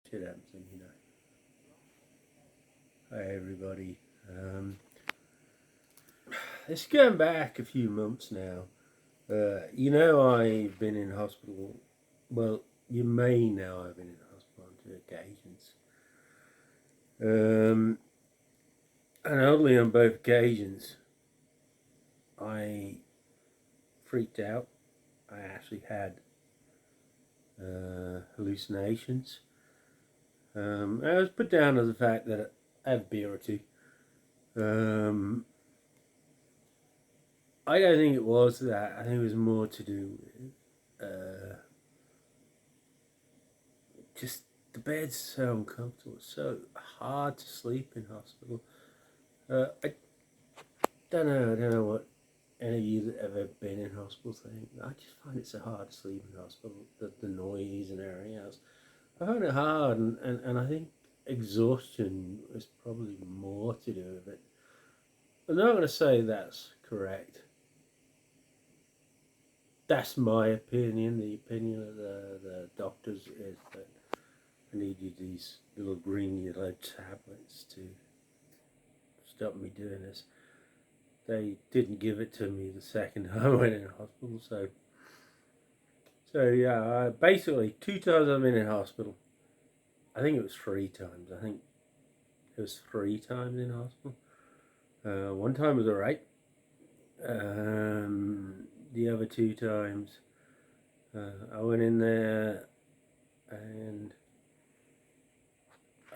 shit happens, and Hi everybody. It's going back a few months now. I've been in hospital. Well, you may know I've been in hospital on two occasions. And oddly, on both occasions, I freaked out. I actually had hallucinations. I was put down as the fact that I had a beer or two. I don't think it was that. I think it was more to do with just the bed's so uncomfortable. It's so hard to sleep in hospital. I don't know what any of you that ever been in hospital think. I just find it so hard to sleep in hospital. The noise and everything else. I find it hard, and I think exhaustion is probably more to do with it. I'm not going to say that's correct. That's my opinion. The opinion of the doctors is that I needed these little green yellow tablets to stop me doing this. They didn't give it to me the second time I went in hospital, so yeah, basically 2 times I've been in hospital. I think it was 3 times. I think it was 3 times in hospital. One time was alright. The other 2 times, I went in there and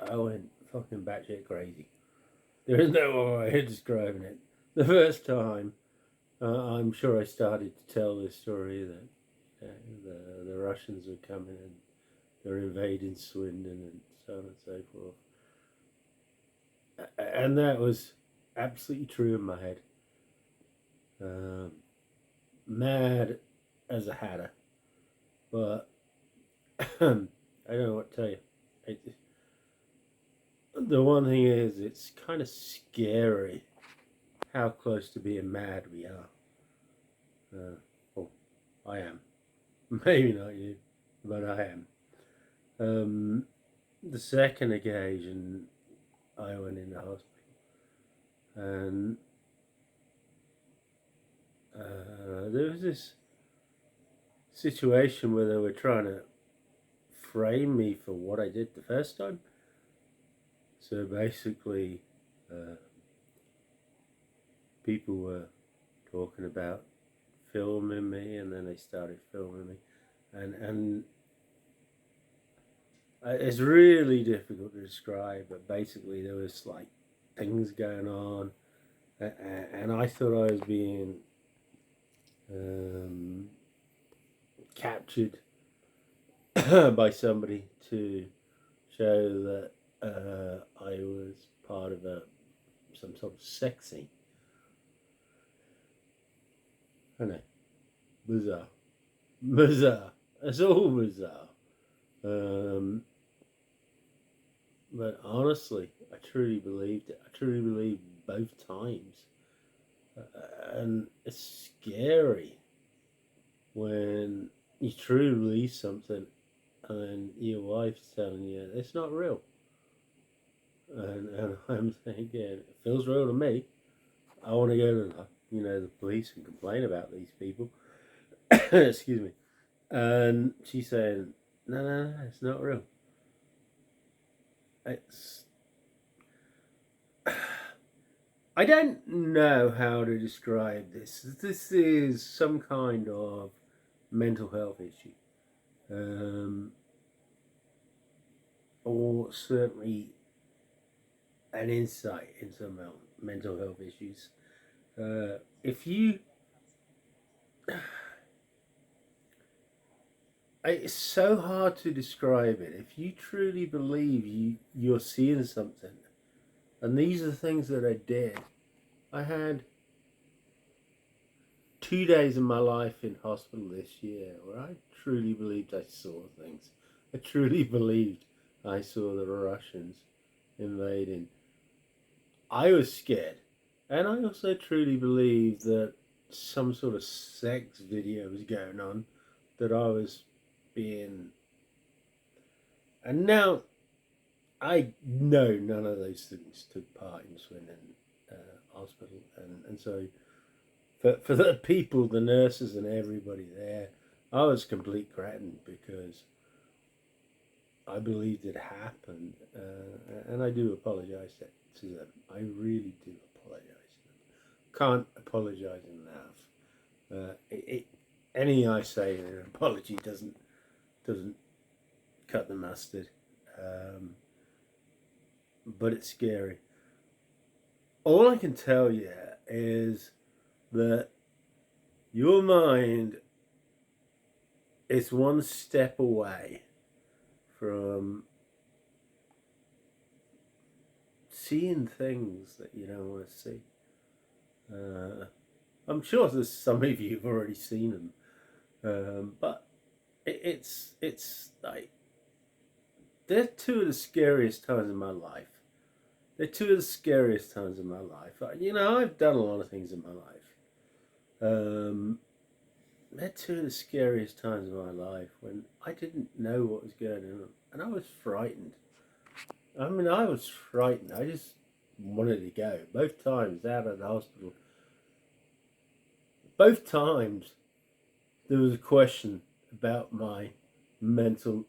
I went fucking batshit crazy. There is no way of describing it. The first time, I'm sure I started to tell this story that the Russians were coming and they're invading Swindon and so on and so forth. And that was absolutely true in my head. Mad as a hatter. But I don't know what to tell you. The one thing is, it's kind of scary how close to being mad we are. Well, I am. Maybe not you, but I am. The second occasion, I went in the hospital, and there was this situation where they were trying to frame me for what I did the first time. So basically, people were talking about filming me, and then they started filming me, and it's really difficult to describe. But basically, there was like things going on, and I thought I was being captured by somebody to show that I was part of some sort of sex scene. I know, bizarre. It's all bizarre. But honestly, I truly believed it. I truly believed both times, and it's scary when you truly believe something and your wife's telling you it's not real. And I'm thinking, it feels real to me. I want to go to the police and complain about these people. Excuse me. And she's saying, no, it's not real. It's. I don't know how to describe this. This is some kind of mental health issue. Or certainly an insight into mental health issues. If you, it's so hard to describe it. If you truly believe you're seeing something, and these are the things that I did. I had 2 days of my life in hospital this year where I truly believed I saw things. I truly believed I saw the Russians invading. I was scared. And I also truly believed that some sort of sex video was going on, that I was being. And now I know none of those things took part in Swindon Hospital, and so for the people, the nurses, and everybody there, I was complete cretin because I believed it happened, and I do apologise to them. I really do apologise to them. Can't apologise enough. Any I say in an apology doesn't cut the mustard, but it's scary. All I can tell you is that your mind is one step away from seeing things that you don't want to see. I'm sure there's some of you have already seen them, but it's like they're two of the scariest times in my life. They're two of the scariest times in my life. You know, I've done a lot of things in my life. They're two of the scariest times of my life when I didn't know what was going on, and I was frightened. I mean, I was frightened. I just wanted to go. Both times out of the hospital. Both times there was a question about my mental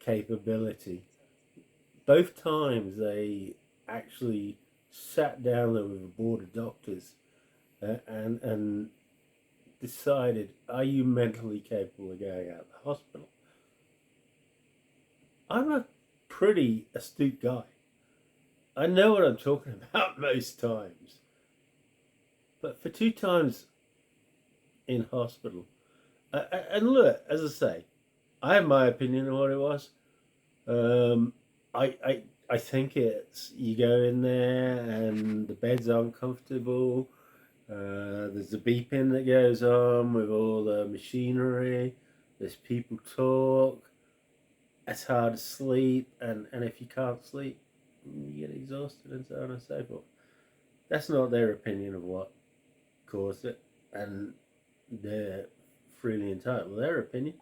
capability. Both times they actually sat down there with a board of doctors and decided, are you mentally capable of going out of the hospital? I'm a pretty astute guy. I know what I'm talking about most times. But for 2 times in hospital, and look, as I say, I have my opinion on what it was. I think it's, you go in there and the bed's uncomfortable. There's a beeping that goes on with all the machinery. There's people talk. It's hard to sleep, and if you can't sleep, you get exhausted and so on and so forth. That's not their opinion of what caused it, and they're freely entitled to their opinion.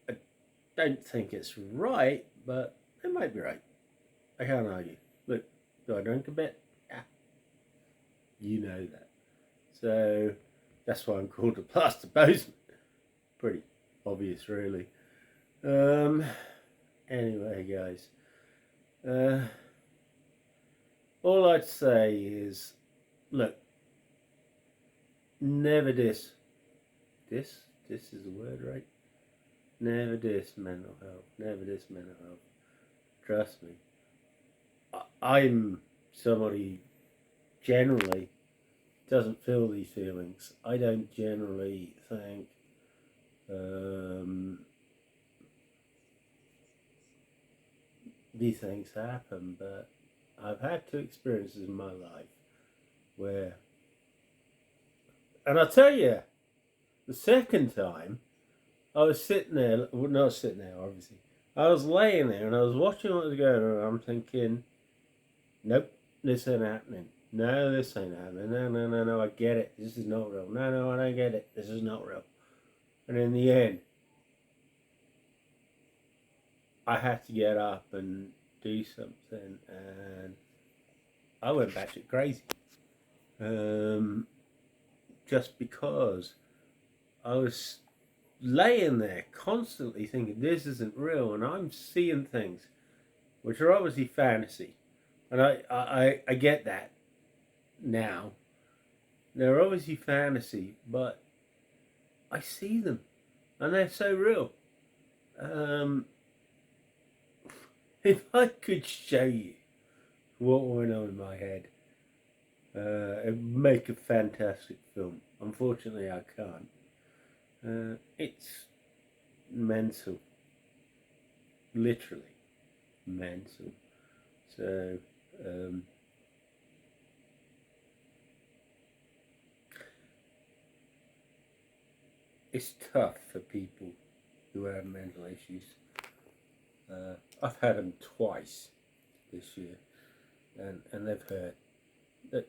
I don't think it's right, but they might be right. I can't argue. Look, do I drink a bit? Yeah. You know that. So that's why I'm called a plaster postman. Pretty obvious, really. Anyway, guys. All I'd say is, look, never diss. Diss is the word, right? Never diss mental health. Never diss mental health. Trust me. I'm somebody generally doesn't feel these feelings. I don't generally think these things happen, but I've had 2 experiences in my life where, and I'll tell you, the second time I was sitting there, well, not sitting there obviously, I was laying there and I was watching what was going on, and I'm thinking, nope, this ain't happening. No, this ain't happening. No, I get it. This is not real. No, I don't get it. This is not real. And in the end, I had to get up and do something, and I went batshit crazy. Just because I was laying there constantly thinking this isn't real, and I'm seeing things which are obviously fantasy, and I get that now. They're obviously fantasy, but I see them, and they're so real. If I could show you what went on in my head, it'd make a fantastic film. Unfortunately, I can't. It's mental, literally mental. So, it's tough for people who have mental issues. I've had them twice this year, and they've hurt.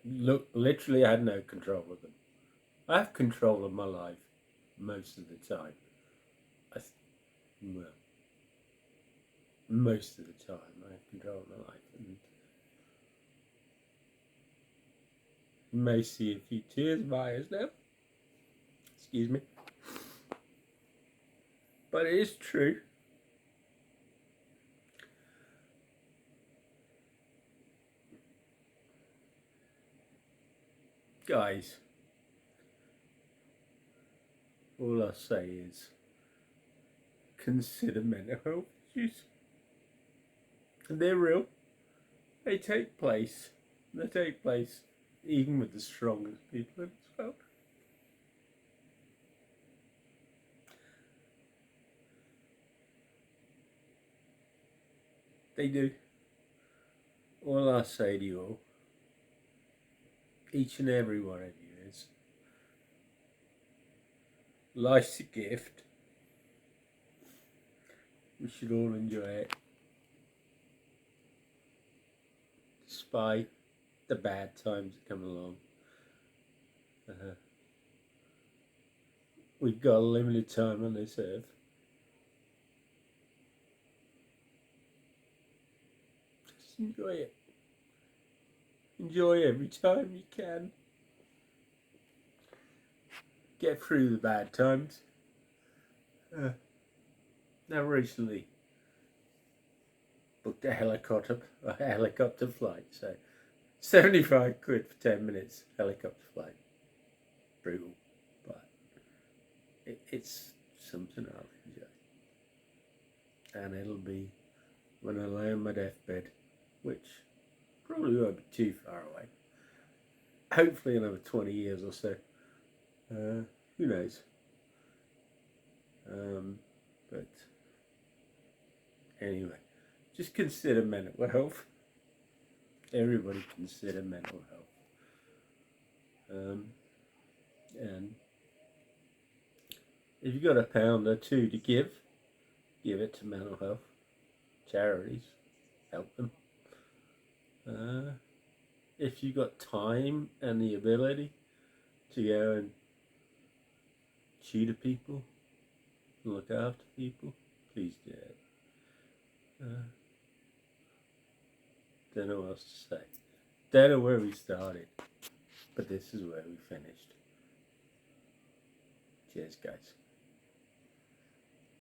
Look, literally, I had no control of them. I have control of my life most of the time. Well, most of the time I have control of You may see a few tears in my eyes now. Excuse me. But it is true. Guys, all I say is consider mental health issues. And they're real. They take place. They take place even with the strongest people in this world. They do. All I say to you all, each and every one of you, is life's a gift. We should all enjoy it, despite the bad times that come along. We've got a limited time on this earth. Just enjoy it. Enjoy every time you can. Get through the bad times. Now recently booked a helicopter flight, so 75 quid for 10 minutes helicopter flight. Brutal, but it's something I'll enjoy. And it'll be when I lay on my deathbed, which probably won't be too far away. Hopefully another 20 years or so. Who knows? But anyway, just consider mental health. Everybody consider mental health. And if you've got £1 or £2 to give it to mental health charities. Help them. If you've got time and the ability to go and tutor people, look after people, please do it. Don't know what else to say. Don't know where we started, but this is where we finished. Cheers, guys.